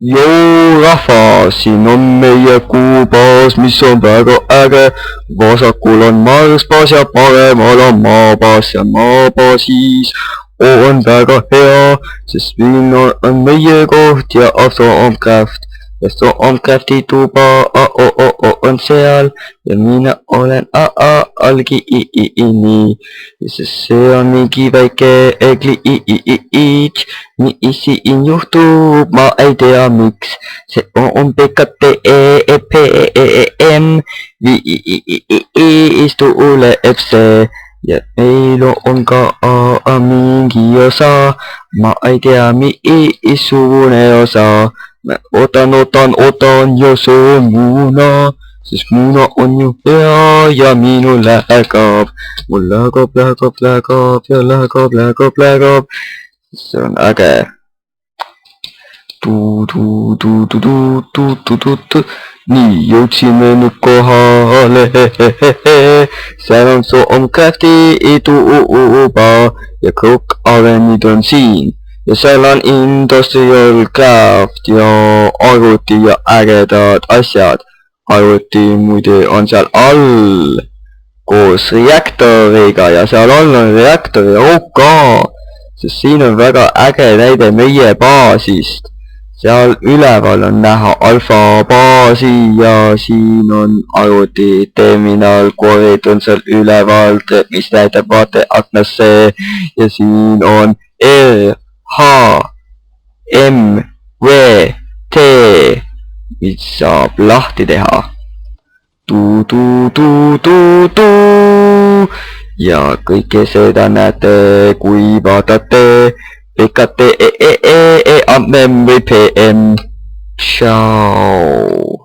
Joo rahvas, siin on meie kuubaas, mis on väga äge. vasakul on Marsbaas ja paremal on Maabaas ja Maabaasis on väga hea, sest siin on meie koht ja Afro-Omcraft. Afro-Omcrafti tuba on seal ja mina olen algi sest see on mingi väike glitch, mis siin juhtub, ma ei tea miks. see on PKTEPM viis tuleb see ja meil on ka mingi osa, ma ei tea missugune osa. ma ootan ja söön muna, sest muna on ju hea ja minul läheb. mul läheb ja läheb. see on äge. nii, jõudsime nüüd kohale, seal on su Omcrafti tuba ja kõik arenid on siin ja seal on Industrial Craft ja arvuti ja ägedad asjad. arvuti muide on seal all koos reaktoriga ja seal all on reaktori OK, sest siin on väga äge näide meie baasist. seal üleval on näha alfa baasi ja siin on arvuti terminal, korid on seal üleval, mis näitab vaateaknasse ja siin on RHMVT, mis saab lahti teha. ja kõike seda näete, kui vaatate PKTEPM. Tšau.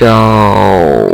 笑。